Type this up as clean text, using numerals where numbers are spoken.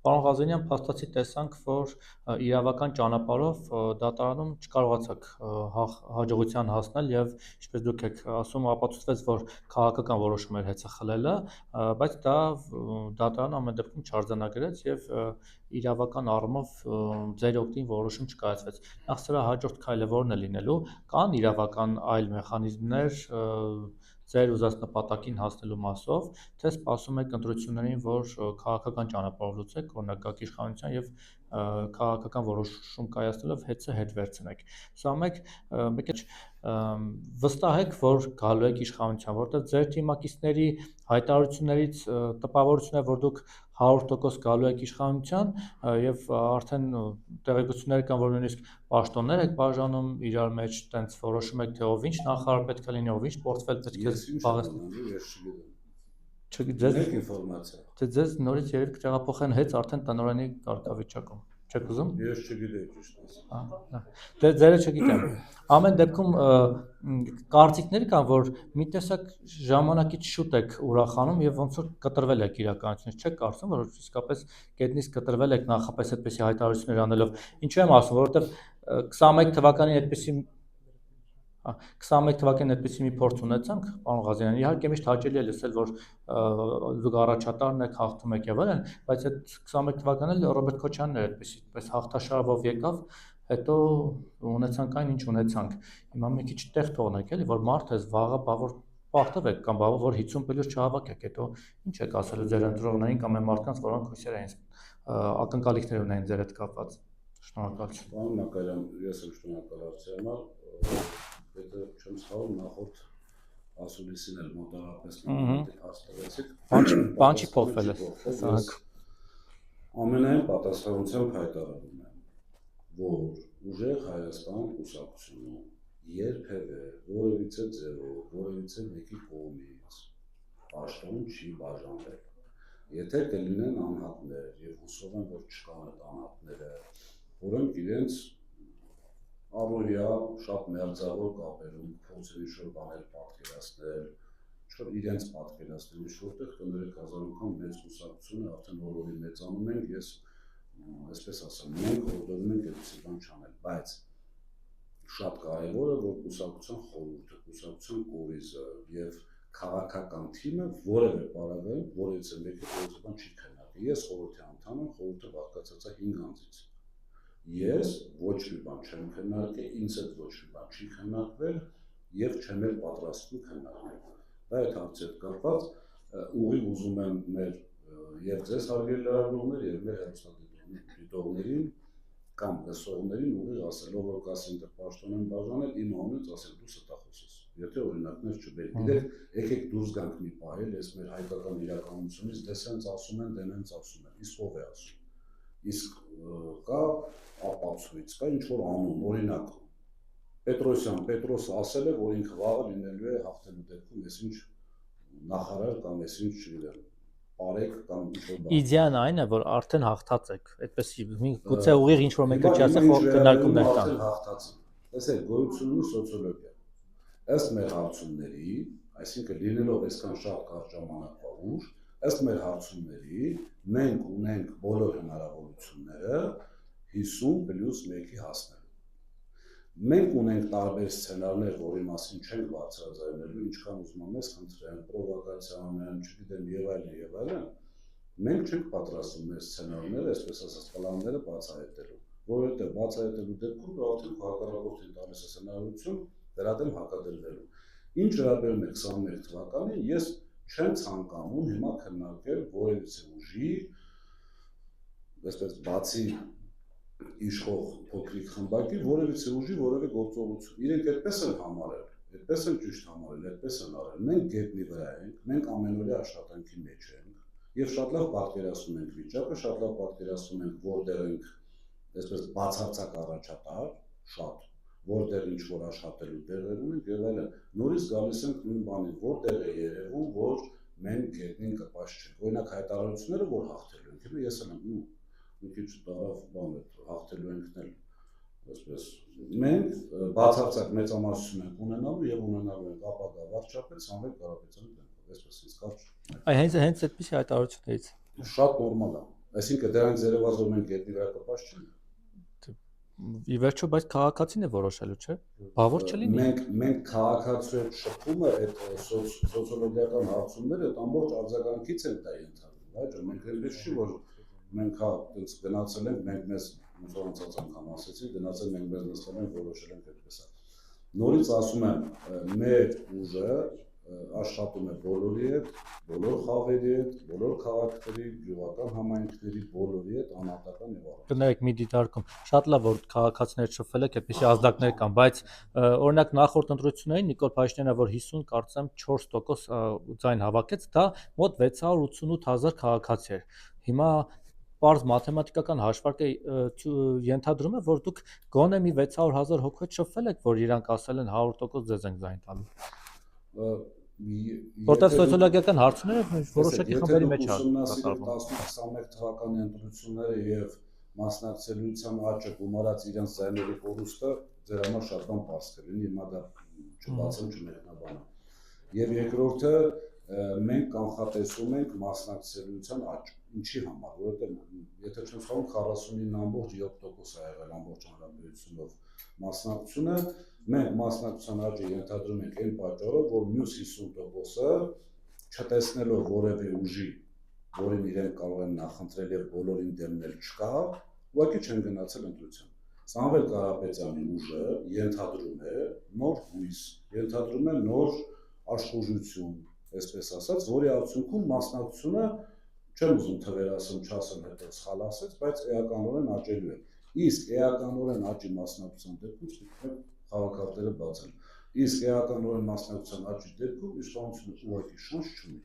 Պարոն Ղազենյան, փաստացի տեսանք, որ իրավական ճանապարհով դատարանում չկարողացաք հաջողության հասնել եւ ինչպես դուք եք ասում, ապացուցվեց, որ քաղաքական որոշում էր հեծախլելը, բայց դա դատարանը ամեն դեպքում չարձանագրեց եւ իրավական առումով ձեր օգտին որոշում չկայացվեց։ Նախ սրա հաջորդ քայլը ո՞րն է լինելու։ Կան իրավական այլ մեխանիզմներ ձեր ուզած նպատակին հասնելու մասով, թե սպասում եք ընտրություններին, որ քաղաքական ճանապարհով լուծեք, օրինակ իշխանության եւ քաղաքական որոշում կայացնելով հետը հետ վերցնեք։ Սա մեկ վստահ եք, որ գալու եք իշխանության, որտեղ ձեր թիմակիցների հայտարարություններից տպավորություն է, որ դուք 100% գալու եք իշխանության եւ արդեն տեղեկություններ կան, որ նույնիսկ պաշտոններ եք բաժանում իրար մեջ, տենց որոշում եք, թե ով ինչ նախարար պետք է լինի, ով ինչ պորտֆել պետք է զբաղեցնի։ Չգիտեմ։ Ձեզ ինֆորմացիա։ Ձեզ նորից երբ կտեղափոխեն հետ արդեն տնօրենի կարգավիճակում։ Չեք ուզում։ Ես չգիտեի ճիշտ։ Դե ձերը չգիտեմ։ Ամեն դեպքում կարծիքներ կան, որ մի տեսակ ժամանակից շուտ եք ուրախանում եւ ոնց որ կտրվել եք իրականությունից, չեք կարծում, որ իսկապես գետնից կտրվել եք նախապես այդպեսի հայտարարություններ անելով։ Ինչու եմ ասում, որովհետեւ 21 թվականին այդպեսի մի փորձ ունեցանք, պարոն Ղազենյան, իհարկե միշտ հաճելի է լսել, որ դուք առաջատարն եք, հաղթում եք եւ այլն, բայց այդ 21 թվականին Ռոբերտ Քոչարյանն էր այդպես հաղթաշարով եկավ, հետո ունեցանք այն, ինչ ունեցանք։ Հիմա մի քիչ տեղ թողնենք, էլի, որ մարդ ես, վաղը բավոր պարտվեք կամ բավոր որ 50 պլյուս չհավաքեք, հետո ինչ եք ասելու ձեր ընտրողներին կամ այն մարդկանց, որոնք հույսեր էին ակնկալիքներ ունեն ձեր հետ կապված։ Շնորհակալություն։ Պարոն Մակարյան, ես եմ շնորհակալ արդյունալ, եթե չեմ սխալվում, նախորդ ասուլիսին էլ մոտավորապես հաստատեցիք։ Բան չի փոխվել է։ Ամենայն պատասխանությամբ հայտարարում եմ, որ ուժեղ Հայաստան կուսակցությունը երբևէ որևիցե ձևով, որևիցե մեկի կողմից պաշտոն չի բաժանվել։ Եթե կլինեն անհատներ, եւ հուսով եմ, որ չկան այդ անհատները, որոնք իրենց առօրյա շատ մերձավոր կապերում փորձեն ինչ-որ բաներ պատկերացնել, իրենց պատկերացնել, ինչ-որտեղ կներեք 1000 անգամ մեծ կուսակցությունը արդեն որովի մեծանում են, ես այսպես ասեմ, մենք հորդորում ենք այդպիսի բան չանել, բայց շատ կարևոր է, որ կուսակցության խորհուրդը, կուսակցության կորիզը եւ քաղաքական թիմը որևէ պարագայում որևիցե մեկի որևէ բան չի քննարկի։ Ես խորհրդի անդամ եմ, խորհուրդը բաղկացած է 5 անձից։ Ես ոչ մի բան չեմ քննարկել, ինձ հետ ոչ մի բան չի քննարկվել եւ չեմ էլ պատրաստվում քննարկել։ Դա այդ հարցի հետ կապված ուղիղ ուզում եմ մեր եւ ձեզ հարգելի լրագրողներ եւ մեր հեռուստադիտողներին կամ լսողներին ուղիղ ասել, ով որ կասեն դեռ պաշտոն են բաժանել, իմ անունից ասել դու ստախոս ես։ Եթե օրինակներ չբերեք, գիտեք, եկեք դուրս գանք մի պահ, ես մեր հայկական իրականությունից դες հենց ասում են, դենենց ասում են, իսկ ով է ասում։ Իսկ կա ապացույց, կա ինչ որ անուն, օրինակ Պետրոսյան, Պետրոսը ասել է, որ ինքը վաղը լինելու է հաղթելու դեպքում այսինչ նախարար կամ այսինչ չգիտեմ, բարեկ կամ ինչ-որ բան։ Իդեան այն է, որ արդեն հաղթած եք, այդպես գուցե ուղիղ ինչ-որ մեկը չի ասել, որ քննարկումներ կան։ Տեսեք, գոյություն ունի սոցիոլոգիա։ Ըստ մեր հարցումների, այսինքն լինելով այսքան շատ կարճ ժամանակվա ուժ, ըստ մեր հարցումների մենք ունենք բոլոր հնարավորությունները 50+1-ի հասնելու։ Մենք ունենք տարբեր սցենարներ, որի մասին չենք բարձրաձայնելու, ինչքան ուզում եմ ես խնդրեմ, պրովոկացիա անեն, չգիտեմ եւ այլն։ Մենք չենք պատրաստվում մեր սցենարները, այսպես ասած, պլանները բացահայտելու, որովհետեւ բացահայտելու դեպքում դա արդեն հակառակորդին տալիս է հնարավորություն դրա դեմ հակադրվելու։ Ինչ վերաբերում է 21 թվականին, ես չեմ ցանկանում հիմա քննարկել որևիցե ուժի, այսպես բացի իշխող փոքրիկ խմբակի որևիցե ուժի որևէ գործողություն։ Իրենք այդպես են համարել, այդպես են ճիշտ համարել, այդպես են արել։ Մենք գետնի վրա ենք, մենք ամենօրյա աշխատանքի մեջ ենք եւ շատ լավ պատկերացնում ենք վիճակը, շատ լավ պատկերացնում ենք որտեղ ենք, այսպես բացարձակ առաջատար, շատ, որտեղ ինչ որ աշխատելու տեղեր ունենք եւ այլն։ Նորից գալիս ենք նույն բանին, որտեղ է երևում, որ մենք գետնին կպած չենք։ Օրինակ հայտարարությունները, որ հաղթելու ենք, ես եմ մի քիչ տարավ բան է հաղթելու ենք այսպես մենք բացարձակ մեծամասնություն ենք ունենալու եւ ունենալու ենք ապագա վարչապետ Սամվել Կարապետյանի դեմքով այսպես ինձ կարճ հենց այդպիսի հայտարարություններից Շատ նորմալ է։ Այսինքն դրանք ձերված որ մենք գետնի վրա կպած չենք։ Ի վերջո, բայց քաղաքացին է որոշելու, չէ՞։ Բավոր չլինի։ Մենք քաղաքացու հետ շփումը այդ սոցիոլոգիական հարցումները այդ ամբողջ արձագանքից են դա ենթադրում, այո, մենք այնպես չի որ մենք այդպես գնացել ենք, մենք մեզ ոնց անգամ ասեցի, գնացել մենք մեզ նստել ենք, որոշել ենք այդպես է։ Նորից ասում եմ, մեր ուժը աշխատում է բոլորի հետ, բոլոր խավերի հետ, բոլոր քաղաքների, գյուղական համայնքների բոլորի հետ անհատական եւ առանց։ Կներեք մի դիտարկում։ Շատ լավ որ քաղաքացիներ շփվել եք, այդպիսի ազդակներ կան, բայց օրինակ նախորդ ընտրություններին Նիկոլ Փաշինյանը որ 50 կարծեմ 4% ձայն հավաքեց, դա մոտ 688,000 քաղաքացի էր։ Հիմա պարզ մաթեմատիկական հաշվարկը ենթադրում է, որ դուք գոնե մի 600,000 հոգու հետ շփվել եք, որ իրանք ասել են 100% ձեզ ենք ձայն տալու։ Որտեղ սոցիոլոգիական հարցները որոշակի խմբերի մեջ է կատարվում։ 10-21 թվականի ընտրությունները եւ մասնակցելիության աճը գումարած իրենց ձայների կորուստը ձեր համար շատ բան պարզ կլինի, հիմա դա չբացեմ չմեկնաբանեմ։ Եվ երկրորդը մենք կանխատեսում ենք մասնակցելիության աճ։ Ինչի համար, որովհետեւ եթե չեմ սխալվում 49.7% է եղել ամբողջ հանրապետությունով մասնակցությունը, մենք մասնակցության աճը ենթադրում ենք այն պատճառով, որ մյուս 50%-ը չտեսնելով որևէ ուժի, որին իրենք կարող են նախընտրել եւ բոլորին դեմնել չկա, ուղղակի չեն գնացել ընտրության։ Սամվել Կարապետյանի ուժը ենթադրում է նոր հույս, ենթադրում է նոր աշխուժություն, այսպես ասած, որի արդյունքում մասնակցությունը չեմ ուզում թվեր ասեմ, չասեմ հետո սխալ ասեց, բայց էականորեն աճելու է։ Իսկ էականորեն աճի մասնակցության դեպքում պետք է խաղակարտերը բացել։ Իսկ էականորեն մասնակցության աճի դեպքում իշխանությունը ուղղակի շանս չունի։